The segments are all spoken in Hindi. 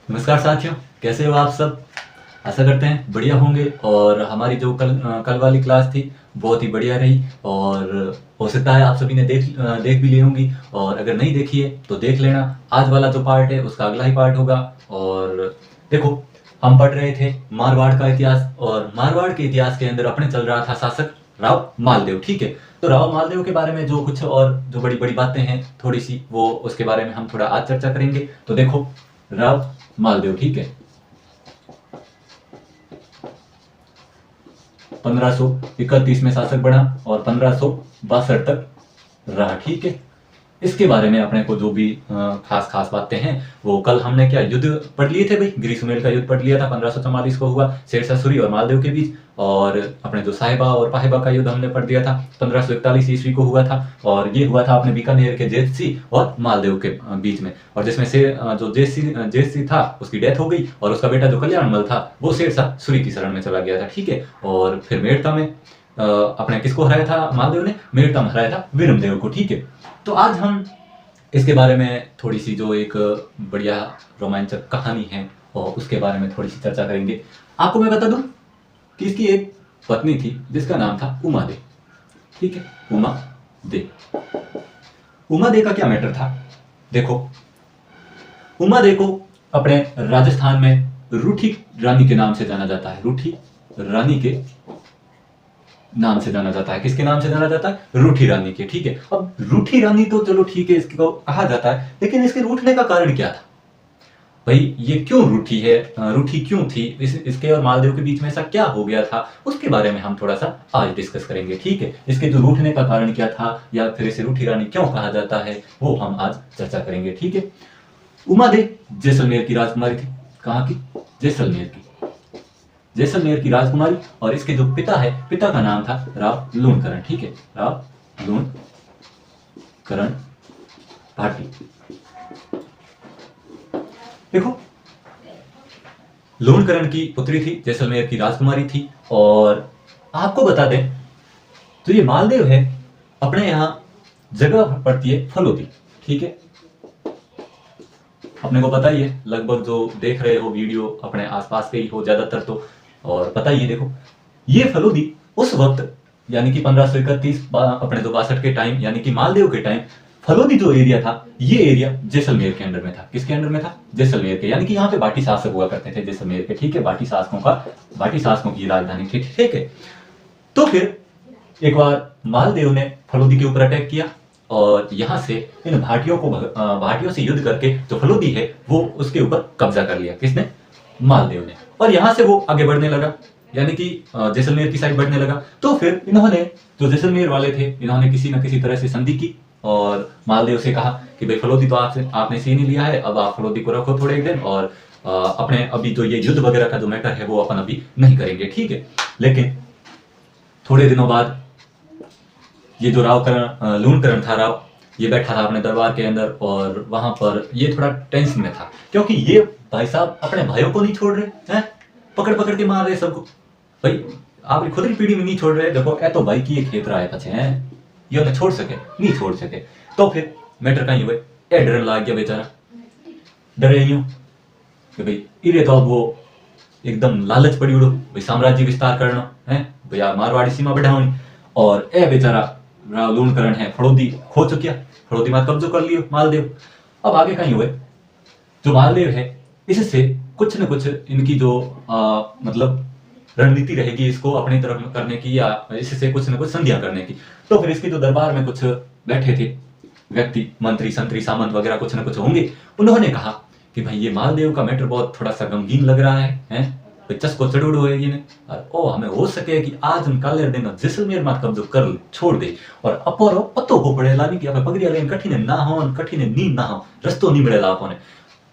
नमस्कार साथियों, कैसे हो आप सब। आशा करते हैं बढ़िया होंगे। और हमारी जो कल वाली क्लास थी बहुत ही बढ़िया रही। और हो सकता है आप सभी ने देख भी ली होंगी, और अगर नहीं देखी है तो देख लेना। आज वाला जो पार्ट है उसका अगला ही पार्ट होगा। और देखो, हम पढ़ रहे थे मारवाड़ का इतिहास, और मारवाड़ के इतिहास के अंदर अपने चल रहा था शासक राव मालदेव। ठीक है, तो राव मालदेव के बारे में जो कुछ और जो बड़ी बड़ी बातें हैं थोड़ी सी, वो उसके बारे में हम थोड़ा आज चर्चा करेंगे। तो देखो, राव मालदेव, ठीक है, 1531 में शासक बना और 1562 तक रहा। ठीक है, इसके बारे में अपने को जो भी खास खास बातें हैं वो कल हमने क्या युद्ध पढ़ लिए थे भाई। ग्रीष्मेल का युद्ध पढ़ लिया था, 1544 को हुआ शेरशाह सूरी और मालदेव के बीच। और अपने जो साहिबा और पाहिबा का युद्ध हमने पढ़ दिया था, 1541 ईस्वी को हुआ था। और ये हुआ था अपने बीकानेर के जेत सिंह और मालदेव के बीच में। और जिसमें से जो जेत सिंह था उसकी डेथ हो गई, और उसका बेटा जो कल्याणमल था वो शेरशाह सूरी की शरण में चला गया था। ठीक है, और फिर मेड़ता में अपने किसको हराया था मालदेव ने? मेड़ता में हराया था वीरमदेव को। ठीक है, तो आज हम इसके बारे में थोड़ी सी जो एक बढ़िया रोमांचक कहानी है और उसके बारे में थोड़ी सी चर्चा करेंगे। आपको मैं बता दूं कि इसकी एक पत्नी थी जिसका नाम था उमा दे। ठीक है, उमा दे। उमा दे का क्या मैटर था? देखो, उमा दे को अपने राजस्थान में रूठी रानी के नाम से जाना जाता है। रूठी रानी के नाम से जाना जाता है। किसके नाम से जाना जाता है? रूठी रानी के। ठीक है, अब रूठी रानी तो चलो ठीक है, इसको कहा जाता है, लेकिन इसके रूठने का कारण क्या था भाई? ये क्यों रूठी है, रूठी क्यों थी? इसके और मालदेव के बीच में ऐसा क्या हो गया था, उसके बारे में हम थोड़ा सा आज डिस्कस करेंगे। ठीक है, इसके जो रूठने का कारण क्या था, या फिर इसे रूठी रानी क्यों कहा जाता है, वो हम आज चर्चा करेंगे। ठीक है, उमा दे जैसलमेर की राजकुमारी थी। कहाँ की? जैसलमेर की। जैसलमेर की राजकुमारी। और इसके जो पिता है, पिता का नाम था राव लूणकरण। ठीक है, राव लूणकरण भाटी। देखो, लूणकरण की पुत्री थी, जैसलमेर की राजकुमारी थी। और आपको बता दें तो ये मालदेव है, अपने यहां जगह पड़ती है फलोदी। ठीक है, अपने को पता ही है, लगभग जो देख रहे हो वीडियो अपने आसपास के ही हो ज्यादातर तो, और पता ही है। देखो, ये फलोदी उस वक्त यानी कि 1531 अपने जो 62 के टाइम यानी कि मालदेव के टाइम, फलोदी जो एरिया था ये एरिया जैसलमेर के अंडर में था। किसके अंडर में था? जैसलमेर के। यानी कि यहाँ पे बाटी शासक हुआ करते थे जैसलमेर के। ठीक है, बाटी शासकों की राजधानी थी। ठीक है, तो फिर एक बार मालदेव ने फलोदी के ऊपर अटैक किया, और यहां से इन भाटियों से युद्ध करके जो फलोदी है वो उसके ऊपर कब्जा कर लिया। किसने? मालदेव ने। और यहां से वो आगे बढ़ने लगा, यानी कि जैसलमेर की साइड बढ़ने लगा। तो फिर इन्होंने, जो जैसलमेर वाले थे, इन्होंने किसी न किसी तरह से संधि की और मालदेव से कहा कि भाई फलोदी तो आपने सीन ही लिया है, अब आप फलोदी को रखो थोड़े एक दिन, और अपने अभी जो ये युद्ध वगैरह का जो मैटर है वो अपन अभी नहीं करेंगे। ठीक है, लेकिन थोड़े दिनों बाद ये जो लूणकरण था राव, ये बैठा था अपने दरबार के अंदर, और वहां पर ये थोड़ा टेंशन में था, क्योंकि ये भाई साहब अपने भाइयों को नहीं छोड़ रहे हैं, पकड़ पकड़ के मार रहे सबको। भाई आप खुद की पीढ़ी में नहीं छोड़ रहे। देखो, ए तो भाई की ये खेत रहा है पछे हैं, ये ना छोड़ सके, नहीं छोड़ सके। तो फिर मैटर कहीं हुए, ए डरन लाग गया बेचारा। डरे यूं कि भाई इरे तो अब वो एकदम लालच पड़ी उड़ो, भाई साम्राज्य विस्तार करना है, भैया मारवाड़ी सीमा बढ़ानी। और ए बेचारा राव लूणकरण है, फड़ोदी खो चुकिया, फड़ोदी मात कब्जो कर लियो मालदेव। अब आगे कहीं हुए, जो मालदेव है इससे कुछ न कुछ इनकी जो मतलब रणनीति रहेगी इसको अपनी तरफ करने की, या इससे कुछ न कुछ संधियां करने की। तो फिर इसके जो दरबार में कुछ बैठे थे व्यक्ति, मंत्री संतरी सामंत वगैरह कुछ न कुछ होंगे, उन्होंने कहा कि भाई ये मालदेव का मैटर बहुत थोड़ा सा गमगीन लग रहा है, चस को चढ़ हो ये ने, और ओ हमें हो सके कि आज हम काले दिन जैसलमेर मात कब्जो कर छोड़ दे, और अपोरो पतो को पड़े लानी कि आप पगड़िया लेन कठिन ना हो, कठिन नींद ना हो, रस्तो नहीं मिले लापों ने।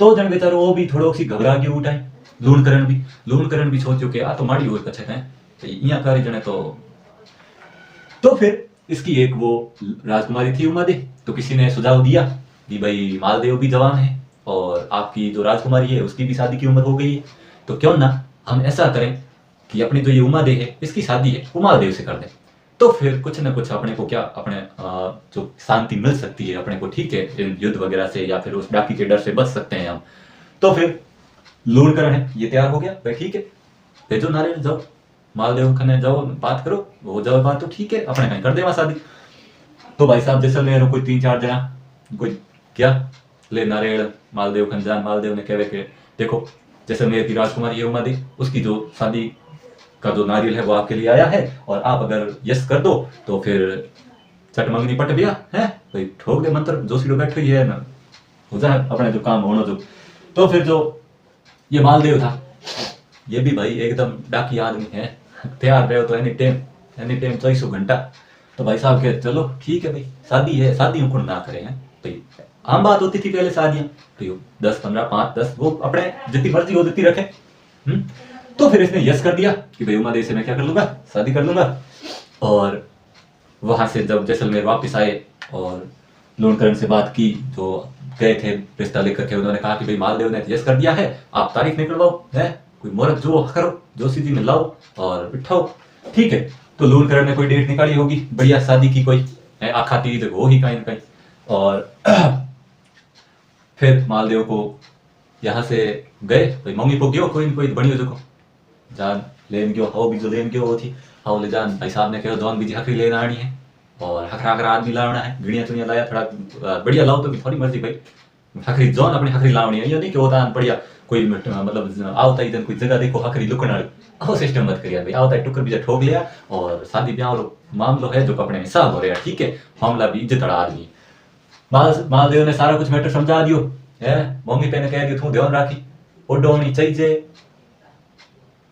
तो जन बेचारो वो भी थोड़ो सी घबरा के उठाए। लूणकरण भी सोचो कि आ तो माड़ी हुई कछे है, तो इया कारी जने तो फिर इसकी एक वो राजकुमारी थी उमा दे, तो किसी ने सुझाव दिया कि भाई मालदेव भी जवान है और आपकी जो राजकुमारी है उसकी भी शादी की उम्र हो गई है, तो क्यों ना हम ऐसा करें कि अपनी जो ये उमा दे है इसकी शादी है उमादेव से कर दें। तो फिर कुछ न कुछ अपने को क्या, अपने जो शांति मिल सकती है अपने को। ठीक है, युद्ध वगैरह से या फिर उस डाकी के डर से बच सकते हैं हम। तो फिर लोन करण है ये तैयार हो गया भाई, ठीक है भेजो नारियल, जाओ मालदेव खने जाओ बात करो, हो जाओ बात तो ठीक है अपने कहीं कर देवा शादी। तो भाई साहब जैसलमेर कोई 3-4 जना कोई क्या ले नारियल मालदेव खन जान, मालदेव ने कहे कि देखो जैसलमेर की राजकुमारी है उमा दी, उसकी जो शादी का जो नारियल है वो आपके लिए आया है, और आप अगर यस कर दो तो फिर चटमंगनी पट बिया है भाई, ठोक दे मंत्र जो सीढ़ो बैठ हुई है ना, हो जाए अपने जो काम होना जो। तो फिर जो ये मालदेव था ये भी भाई एकदम डाकी आदमी है, तैयार रहे हो तो एनी टाइम 24 घंटा। तो भाई साहब के चलो ठीक है भाई शादी है, शादी को ना करें हैं भाई, आम बात होती थी पहले शादियां, तो 10 15 5 10 वो अपने जितनी मर्जी हो जितनी रखे। तो फिर इसने यस कर दिया कि भाई उमा देवी से मैं क्या कर लूंगा, शादी कर लूंगा। और वहां से जब जैसलमेर वापस आए और लोनकरण से बात की, जो गए थे रिश्ता लेकर के, उन्होंने कहा कि भाई मालदेव ने यस कर दिया है, आप तारीख निकलवाओ है, कोई मुहूर्त जो करो जोशी जी में लाओ और बिठाओ, ठीक है। तो लोनकरण ने कोई डेट निकाली होगी बढ़िया शादी की, कोई आखा तीज हो ही कहीं ना कहीं। और फिर मालदेव को यहाँ से गए भाई, मम्मी को गयो कोई कोई बड़ी हो जो जान लेन गयो, हो भी जो लेन गयो वो थी, हाँ ले जान भाई साहब ने कहो जॉन बीजी हकरी लेना आनी है, और हकरा हकरा आदमी लावना है, गिड़िया चुनिया लाया थोड़ा बढ़िया लाओ तो भी थोड़ी मर्जी भाई, हकरी जॉन अपनी हकरी लावनी है, ये नहीं कि होता बढ़िया कोई मतलब आवता ही कोई जगह देखो हकरी लुकन वाली, वो सिस्टम मत करिए भाई, आवता है टुकर बीजा ठोक लिया और शादी ब्याह वालो मामलो है जो अपने हिसाब हो रहा है, ठीक है, मामला भी इज्जत वाला आदमी। मालदेव ने सारा कुछ मैटर समझा दियो है, मम्मी पे ने कह दियो तू ध्यान राखी ओडो नहीं चाहिए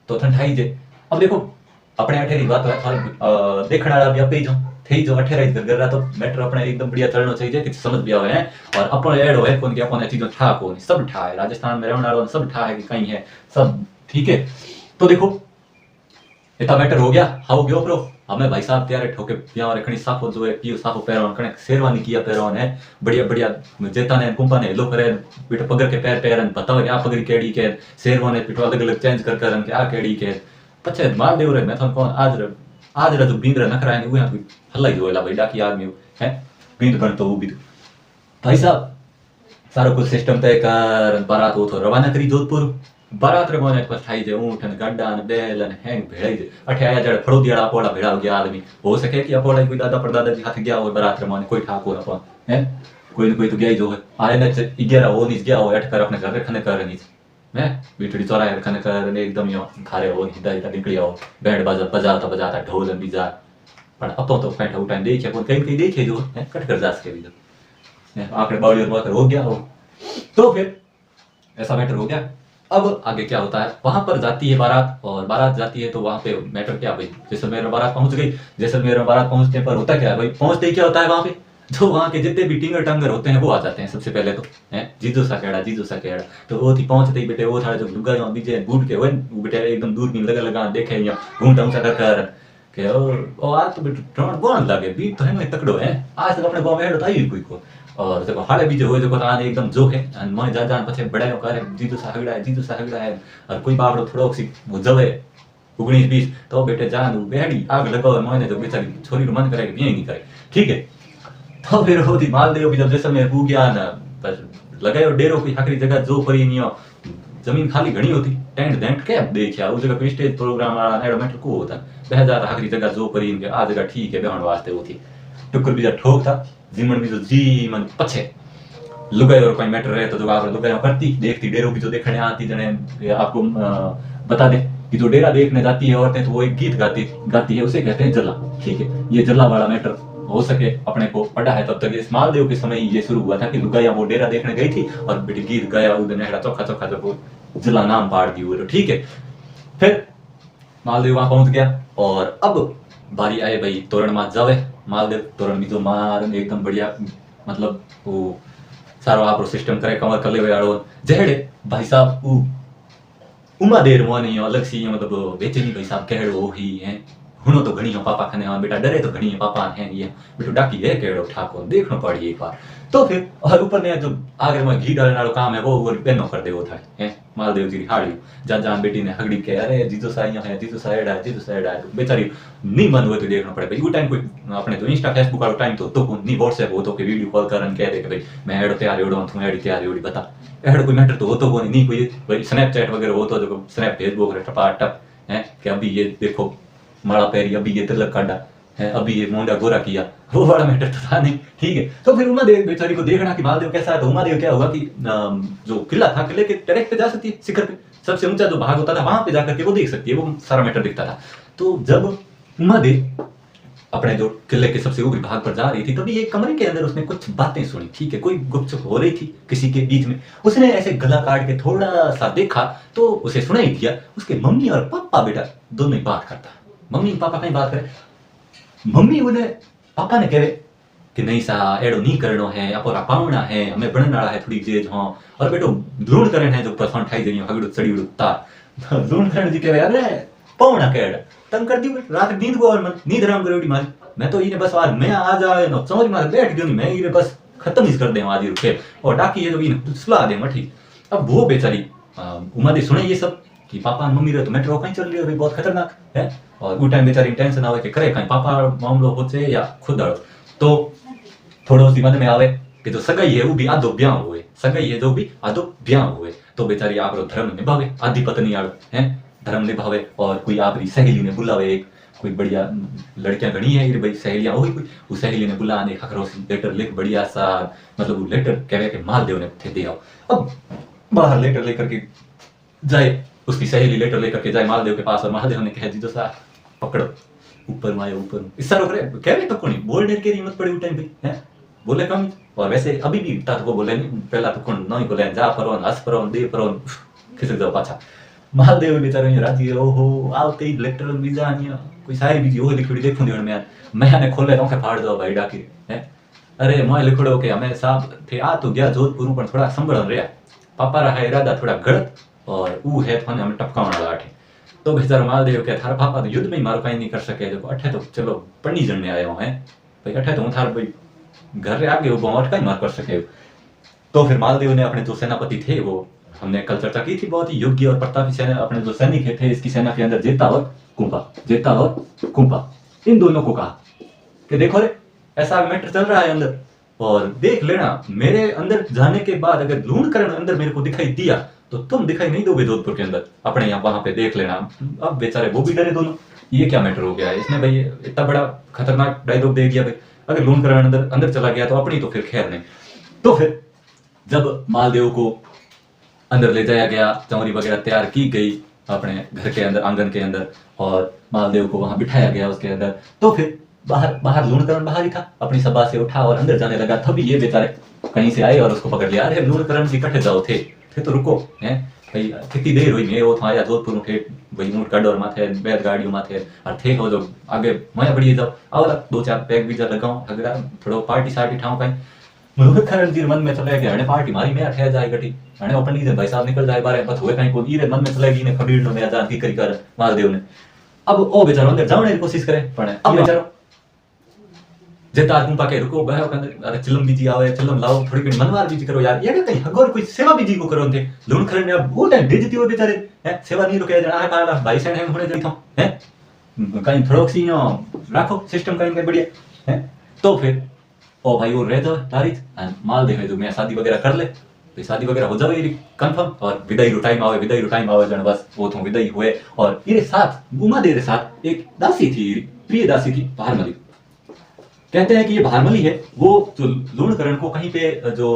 तो ठंडाई जे। अब देखो अपने अठेरी बात देखने वाला भी अपे जो थे जो अठेरा इधर कर रहा, तो मैटर अपने एकदम बढ़िया चलना चाहिए कि समझ भी आवे है, और अपन ऐड होए कौन कि अपन चीजों ठा को नहीं, सब ठा है राजस्थान में रहने वालों सब ठा है कि कहीं है सब ठीक है। तो देखो इतना मैटर हो गया, हाउ गयो प्रो हमें भाई साहब तैयार ठोके पिया रखनी साफो जो है पियो साफो पैरों कने शेरवानी किया पैरों है बढ़िया बढ़िया जेता ने कुंपा ने लो करे बेटा पगर के पैर पैरन बताओ क्या पगड़ी केड़ी के शेरवाने पिटो अलग अलग चेंज कर कर क्या केड़ी के पछे मार देव रे मैं थन कौन आज रे जो बींद रे नखरा है वो हल्ला ही होला भाई डाकी आदमी है बींद बन तो वो भी भाई साहब सारा कुछ सिस्टम तय कर बारात वो तो रवाना करी जोधपुर, बारात रे मोने पास ठाई जे ऊंट ने गड्डा ने बैल ने हैंग भेड़ाई जे अठे आया जड़ फड़ो दियाड़ा अपोड़ा भेड़ा हो गया आदमी, हो सके कि अपोड़ा कोई दादा परदादा जी हाथ गया हो बारात रे मोने कोई ठाकुर अपन है कोई न कोई तो गया ही जो है आए न 11 हो नहीं गया हो अट कर अपने घर खने कर नहीं मैं बीटड़ी चौराहे खने कर एकदम यो खारे हो हिदा हिदा निकली हो बैंड बाजा बजाता बजाता ढोल बीजा पर अपो तो पैठा उठाने देखे कौन कहीं कहीं देखे जो है कट कर जा सके भी आंकड़े बावड़ी और हो गया हो। तो फिर ऐसा मैटर हो गया। अब आगे क्या होता है, वहां पर जाती है बारात और बारात जाती है तो वहां पे मैटर क्या भाई जैसलमेर में बारात पहुंच गई, जैसलमेर में बारात पहुंचने पर होता क्या है भाई, पहुंचते ही क्या होता है वहां पे जो वहां के जितने भी टिंगर टंगर होते हैं वो आ जाते हैं सबसे पहले तो है जीजू सा केड़ा तो वो थी पहुंचते ही बेटे वो था जो लुगा जो बीजे बूट के वो बेटे एकदम दूर भी लगा देखे या घूमता ऊंचा कर के ओ आज तो बेटे ट्रोन बोन लगे भी तो है मैं तकड़ो है आज तक अपने गांव में हेडो आई कोई को और देखो हाले भी जो हो जो आने एकदम जो है और मैं जा जान पछे बड़ा करे जीजू साहगड़ा है और कोई बाबड़ो थोड़ो सी जवे 19-20 तो बेटे जान बेड़ी आग लगाओ मैंने जो बेचारी छोरी रो मन करे कि नहीं करे ठीक है। तो फिर होती मालदेव भी जब जैसलमेर पू गया ना बस लगायो डेरो कोई आखिरी जगह जो परी नहीं जमीन खाली घनी होती टेंट डेंट क्या देखिया उस जगह कोई स्टेज प्रोग्राम वाला एडमेंट को होता 2000 आखिरी जगह जो परी इनके आ जगह ठीक है बेहण वास्ते होती टुकर भी ठोक था जिमन भी जो जी मन पछे लुगाई और कोई मैटर रहे तो जो आप लुगाई करती देखती डेरो की जो देखने आती जने आपको बता दे कि जो डेरा देखने जाती है औरतें तो वो एक गीत गाती है उसे कहते हैं जला, ठीक है। ये जला वाला मैटर हो सके अपने को पढ़ा है तब तक इस मालदेव के समय ये शुरू हुआ था कि लुगाइया वो डेरा देखने गई थी और बेटी गीत गाया उधर चौखा जब जला नाम पाड़ दी वो ठीक है। फिर मालदेव वहां पहुंच गया और अब बारी आए भाई तोरण मात जावे मालदेव तोरण में जो मार एकदम बढ़िया मतलब वो सारो आपरो सिस्टम करे कमर कर ले वालो जेड़े भाई साहब उ उमा देर मोने अलग सी मतलब बेचनी भाई साहब कहड़ो ही है हुनो तो घणी हो पापा खने हां बेटा डरे तो घणी पापा है ये बेटो डाकी है केड़ो ठाकुर देखनो पड़ी एक बार। तो फिर और ऊपर ने जो आगे में घी डालने वाला काम है वो पेनो कर दे वो था है मालदेव जी हाड़ी जा जान बेटी ने हगड़ी के अरे जीजो साइया है जीजो साइड है जीजो साइड है तो बेचारी नहीं मन हुए तो देखना पड़े भाई वो टाइम कोई अपने तो इंस्टा फेसबुक वाला टाइम तो नहीं व्हाट्सएप हो तो कि वीडियो कॉल करन कह दे कि भाई मैं एड तैयार होड़ो तू एड तैयार होड़ी बता एड कोई मैटर तो हो तो नहीं कोई भाई स्नैपचैट वगैरह हो तो जो स्नैप फेसबुक टपा टप है कि अभी ये देखो माड़ा पैरी अभी ये तिलक काटा है अभी ये मुंडा गोरा किया वो बड़ा मैटर तो था नहीं ठीक है। तो फिर उमा देव बेचारी को देखना कि मालदेव कैसा है तो उमा देव क्या हुआ कि जो किला था किले के डायरेक्ट पे जा सकती है शिखर पे सबसे ऊंचा जो भाग होता था वहां पे जाकर के वो देख सकती है वो सारा मैटर दिखता था। तो जब उमा देव अपने जो किले के सबसे ऊपरी भाग पर जा रही थी तभी एक कमरे के अंदर उसने कुछ बातें सुनी ठीक है कोई गुपचुप हो रही थी किसी के बीच में उसने ऐसे गला काट के थोड़ा सा देखा तो उसे सुनाई दिया उसके मम्मी और पापा बेटा दोनों ही बात करता मम्मी पापा कहीं बात करे मम्मी उन्हें पापा ने कहे कि नहीं सा एड़ो नहीं करनो है अपोरा पावना है हमें बनने वाला है थोड़ी जेज हाँ और बेटो लूण करण है जो परफॉर्म ठाई जणी हगड़ो चढ़ी उड़ तार लूण करण जी कहे अरे पावना केड़ तंग कर दी रात नींद को और नींद आराम करोड़ी मारी मैं तो इने बस आज मैं आ जाए न समझ में बैठ गयो नहीं मैं इने बस खत्म ही कर दे आज ही रुके और डाकी ये जो इन सुला दे मठी। अब वो बेचारी उमा दी सुने ये सब कि पापा और मम्मी रे तो मेट्रो कहीं चल रही है भाई बहुत खतरनाक है और वो टाइम बेचारी टेंशन आवे कि करे कहीं पापा मामलो होचे या खुद आड़ो तो थोड़ो सी मन में आवे कि जो सगाई है वो भी आधो ब्याह हुए सगाई है जो भी आधो ब्याह हुए तो बेचारी आपरो धर्म निभावे आधी पत्नी आड़ो है धर्म निभावे और कोई आपरी सहेली ने बुलावे एक कोई बढ़िया लड़कियां गणी है भाई सहेलियां हो कोई वो सहेली ने बुलाने खखरोस लेटर लिख बढ़िया सा मतलब वो लेटर कह के मालदेव ने थे दे आओ। अब बाहर लेटर लेकर के जाए उसकी सहेली लेटर लेकर के जाए मालदेव के पास और महादेव ने कहा जीजो सा पकड़ो ऊपर माए ऊपर इस तरह करे कह भी तो कोनी बोल डर के हिम्मत पड़ी उस टाइम पे है बोले कम और वैसे अभी भी ता को बोले नहीं पहला तो कौन नहीं बोले जा परोन हंस परोन दे परोन खिसक जाओ पाछा महादेव बेचारे राजी ओहो आवते ही लेटर बीजानिया कोई सारी बीजी ओह लिखड़ी देखूं देण में मैंने खोले तो के फाड़ दो भाई डाकी है अरे मैं लिखड़ो के हमें साहब थे आ तो गया जोधपुर पर थोड़ा संभल रहा पापा रहा इरादा थोड़ा गलत और वो है थाने हमें टपकावण वाला अठे तो बेचारा मालदेव के थारा पापा तो युद्ध में ही मारो कहीं नहीं कर सके देखो अठे तो चलो पढ़नी जणने आए हो हैं भाई अठे तो थार भाई घर रे आगे वो अटका ही मार कर सके। तो फिर मालदेव ने अपने जो सेनापति थे वो हमने कल चर्चा की थी बहुत ही योग्य और प्रतापी सेना अपने जो सैनिक थे इसकी सेना के अंदर जेता और कुंपा इन दोनों को कहा कि देखो रे ऐसा मैटर चल रहा है अंदर और देख लेना मेरे अंदर जाने के बाद अगर लूणकरण अंदर मेरे को दिखाई दिया तो तुम दिखाई नहीं दोगे जोधपुर के अंदर अपने यहाँ वहां पे देख लेना। अब बेचारे वो भी डरे दोनों ये क्या मैटर हो गया है इसने भाई इतना बड़ा खतरनाक डायलॉग दे दिया भाई अगर लूणकरण अंदर चला गया तो अपनी तो फिर खैर नहीं। तो फिर जब मालदेव को अंदर ले जाया गया चौरी वगैरह तैयार की गई अपने घर के अंदर आंगन के अंदर और मालदेव को वहां बिठाया गया उसके अंदर तो फिर बाहर लूणकरण बाहर ही था अपनी सभा से उठा और अंदर जाने लगा तभी ये बेचारे कहीं से आए और उसको पकड़ लिया अरे लूणकरण जी इकट्ठे जाओ थे तो रुको हैं भाई कितनी देर हुई मैं वो था आया जोधपुर उठे भाई ऊंट गढ़ और माथे बैल गाड़ियों माथे और थे हो जो आगे मैं बढ़िए जाओ और दो चार पैक भी जा लगाऊं अगर थोड़ा पार्टी सार्टी ठाऊं कहीं लूणकरण जी मन में चले गया पार्टी मारी मैं ठहर जाए गटी अने ओपन लीजिए भाई साहब निकल जाए बारे बस हुए कहीं को ईरे मन में चलेगी ने खबीर नो मेरा जान की करी कर मालदेव ने अब ओ बेचारो अंदर जाने की कोशिश करे पण अब बेचारो जेता गुंपा के रुको बहे अंदर अरे चिलम बीजी आवे चिलम लाओ थोड़ी कड़ी मनवार बीजी करो यार ये कहीं हगोर कोई सेवा बीजी को करो थे लूणकरण ने अब वो टाइम बेइज्जती हो बेचारे है सेवा नहीं रुके जना है पाला भाई सेने होने दई था है कहीं थोड़ो सी नो रखो सिस्टम कहीं बढ़िया है। तो फिर ओ भाई वो रह जाओ तारीख मालदेव जो मैं शादी वगैरह कर ले तो शादी वगैरह हो जावे कंफर्म और विदाई रो टाइम आवे जन बस वो तो विदाई हुए और ये साथ उमा देव के साथ एक दासी थी प्रिय दासी थी भारमली कहते हैं कि ये भारमली है वो जो लूणकरण को कहीं पे जो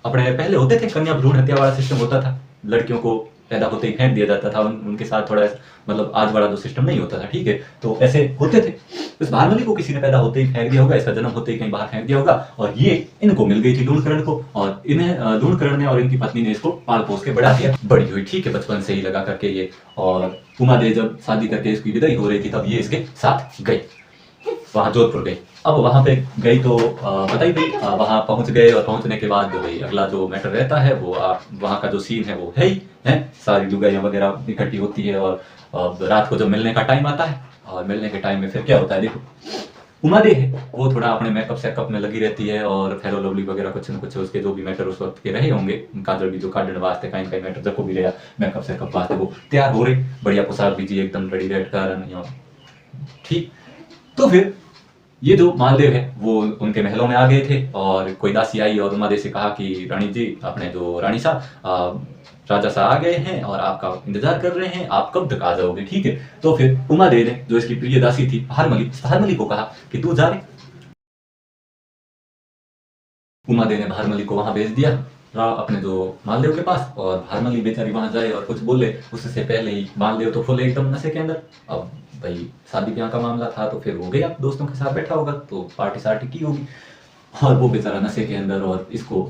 अपने पहले होते थे कन्या भ्रूण हत्या वाला सिस्टम होता था लड़कियों को पैदा होते ही फेंक दिया जाता था उनके साथ थोड़ा मतलब आज वाला जो सिस्टम नहीं होता था ठीक है तो ऐसे होते थे। इस भारमली को किसी ने पैदा होते ही फेंक दिया होगा इसका जन्म होते ही कहीं बाहर फेंक दिया होगा और ये इनको मिल गई थी लूणकरण को और इन्हें लूणकरण ने और इनकी पत्नी ने इसको पाल पोस के बढ़ा दिया बड़ी हुई ठीक है बचपन से ही लगा करके ये और उमा देव जब शादी करके इसकी विदाई हो रही थी तब ये इसके साथ गई वहां जोधपुर गई। अब वहां पे गई तो बताई गई वहां पहुंच गए और पहुंचने के बाद भाई अगला जो मैटर रहता है वो वहां का जो सीन है वो है ही है सारी लुगाइयां वगैरह इकट्ठी होती है और रात को जब मिलने का टाइम आता है और मिलने के टाइम में फिर क्या होता है देखो उमा दे है वो थोड़ा अपने मेकअप सेकअप में लगी रहती है और फेरो लवली वगैरह कुछ न कुछ उसके जो भी मैटर उस वक्त के रहे होंगे, काजल भी जो काटने वास्ते कहीं कहीं मैटर जको भी रहा मेकअप सेकअप वास्ते वो तैयार हो रही, बढ़िया पोशाक भी जी एकदम रेडी रेड कारण ठीक। तो फिर ये जो मालदेव है वो उनके महलों में आ गए थे और कोई दासी आई और उमा दे से कहा कि रानी जी अपने जो रानी साहब राजा साहब आ गए हैं और आपका इंतजार कर रहे हैं, आप कब तक आ जाओगे, ठीक है। तो फिर उमा दे ने जो इसकी प्रिय दासी थी भारमली को कहा कि तू जा रे। उमा दे ने भारमली को वहां भेज दिया अपने जो मालदेव के पास, और भारमली बेचारी वहां जाए और कुछ बोले उससे पहले ही मालदेव तो फुल एकदम नशे के अंदर। अब भाई शादी ब्याह का मामला था तो फिर हो गया, दोस्तों के साथ बैठा होगा तो पार्टी सार्टी की होगी, और वो बेचारा नशे के अंदर, और इसको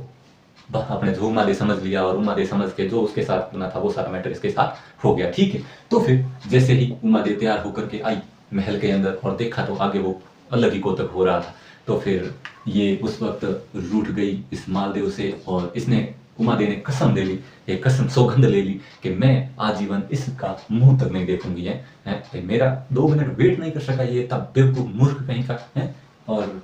अपने जो उमा दे समझ लिया और उमा दे समझ के जो उसके साथ करना था वो सारा मैटर इसके साथ हो गया, ठीक है। तो फिर जैसे ही उमा दे तैयार होकर के आई महल के अंदर और देखा तो आगे वो अलग ही कौतक हो रहा था, तो फिर ये उस वक्त रूठ गई इस मालदेव से और इसने उमा दे ने कसम ले ली, एक कसम सौगंध ले ली कि मैं आजीवन इसका मुंह तक नहीं देखूंगी है? मेरा 2 मिनट वेट नहीं कर सका ये तब बेवकूफ मूर्ख कहीं का है। और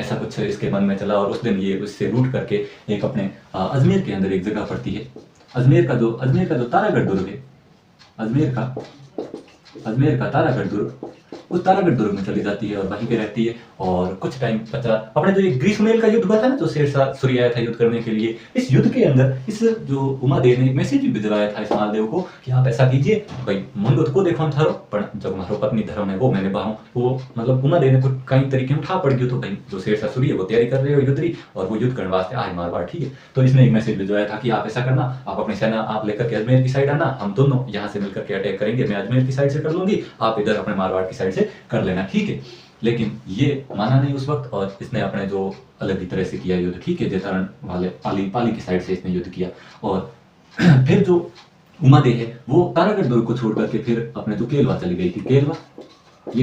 ऐसा कुछ इसके मन में चला और उस दिन ये उससे रूठ करके एक अपने अजमेर के अंदर एक जगह पड़ती है, अजमेर का जो तारागढ़ दुर्ग है, अजमेर का तारागढ़ दुर्ग, उस तारागढ़ दुर्ग में चली जाती है और वहीं पे रहती है। और कुछ टाइम पश्चात अपने जो एक ग्रीष्ममेल का युद्ध हुआ था ना, जो शेरशाह सूरी आया था युद्ध करने के लिए, इस युद्ध के अंदर इस जो उमा देव ने एक मैसेज भी भिजवाया था इस मालदेव को कि आप ऐसा कीजिए भाई मंडोत को देखो थारो पर जब मारो पत्नी धर्म है वो मैंने बाहू, वो मतलब उमा देव ने कुछ कई तरीके में उठा पड़ गयो तो भाई जो शेरशाह सूरी है वो तैयारी कर रहे हो युद्ध की और वो युद्ध करने वास्ते आए मारवाड़, ठीक है। तो इसने एक मैसेज भिजवाया था कि आप ऐसा करना, आप अपनी सेना आप लेकर के अजमेर की साइड आना, हम दोनों यहाँ से मिलकर के अटैक करेंगे, मैं अजमेर की साइड से कर लूंगी, आप इधर अपने मारवाड़ की साइड से कर लेना, ठीक है। लेकिन ये माना नहीं उस वक्त और इसने अपने जो अलग ही तरह से किया युद्ध, ठीक है, जैतारण वाले पाली की साइड से इसने युद्ध किया। और फिर जो उमा दे है वो तारागढ़ दुर्ग को छोड़ करके फिर अपने जो केलवा चली गई थी,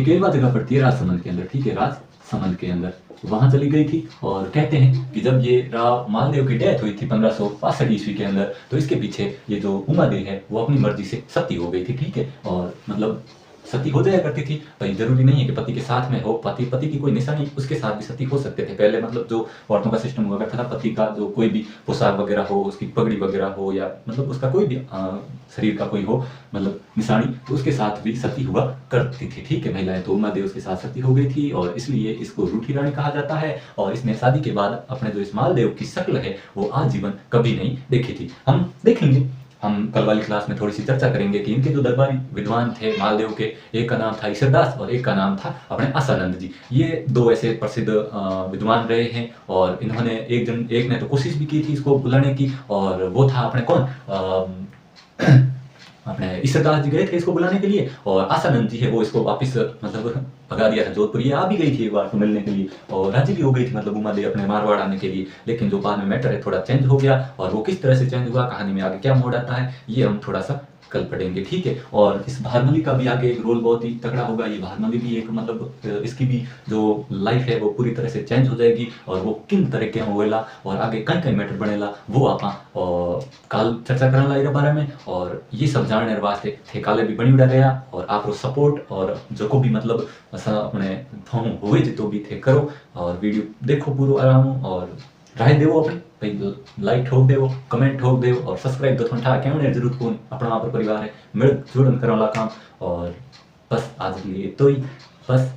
केलवा जगह पड़ती है राजसमंद के अंदर, ठीक है, राजसमंद के अंदर वहां चली गई थी। और कहते हैं कि जब ये राव मालदेव की डेथ हुई थी 1562 ईस्वी के अंदर, तो इसके पीछे ये जो उमा दे है वो अपनी मर्जी से सती हो गई थी, ठीक है। और मतलब सती हो जाया करती थी भाई, जरूरी नहीं है कि पति के साथ में हो, पति की कोई निशानी उसके साथ भी सती हो सकते थे पहले, मतलब जो औरतों का सिस्टम हुआ करता था, पति का जो कोई भी पोशाक वगैरह हो, उसकी पगड़ी वगैरह हो या मतलब उसका कोई भी शरीर का कोई हो मतलब निशानी, तो उसके साथ भी सती हुआ करती थी, ठीक है, महिलाएं। तो उमा देव उसके साथ सती हो गई थी और इसलिए इसको रूठी रानी कहा जाता है। और इसने शादी के बाद अपने जो इस मालदेव की शक्ल है वो आजीवन कभी नहीं देखी थी। हम देखेंगे, हम कल वाली क्लास में थोड़ी सी चर्चा करेंगे कि इनके जो दरबारी विद्वान थे मालदेव के, एक का नाम था ईश्वरदास और एक का नाम था अपने आसानंद जी। ये 2 ऐसे प्रसिद्ध विद्वान रहे हैं और इन्होंने एक ने तो कोशिश भी की थी इसको बुलाने की, और वो था अपने कौन अपने ईश्वरदास जी गए थे इसको बुलाने के लिए, और आसानंद जी है वो इसको वापस मतलब भगा दिया था जोधपुर। ये आ भी गई थी एक बार तो मिलने के लिए और राजी भी हो गई थी मतलब उमा दे अपने मारवाड़ आने के लिए, लेकिन जो बाद में मैटर है थोड़ा चेंज हो गया और वो किस तरह से चेंज हुआ, कहानी में आगे क्या मोड़ आता है, ये हम थोड़ा सा कल पढ़ेंगे, ठीक है। और इस भारमली का भी आगे एक रोल बहुत ही तगड़ा होगा, ये भारमली भी एक मतलब इसकी भी जो लाइफ है वो पूरी तरह से चेंज हो जाएगी और वो किन तरीके होएला और आगे कई कई मैटर बनेला वो आप कल चर्चा करने लाएगा बारे में। और ये सब जानने वास्ते थे काले भी बनी उड़ा गया और आप सपोर्ट और जो को भी मतलब असा अपने थों हुए जितो भी थे करो और वीडियो देखो पूरा आराम और राय देवो अपनी भाई, लाइक ठोक देवो, कमेंट ठोक देवो और सब्सक्राइब तो ठा क्यों जरूरत कौन अपना आप परिवार है मिल जुड़न करने वाला काम। और बस आज के लिए तो ही बस।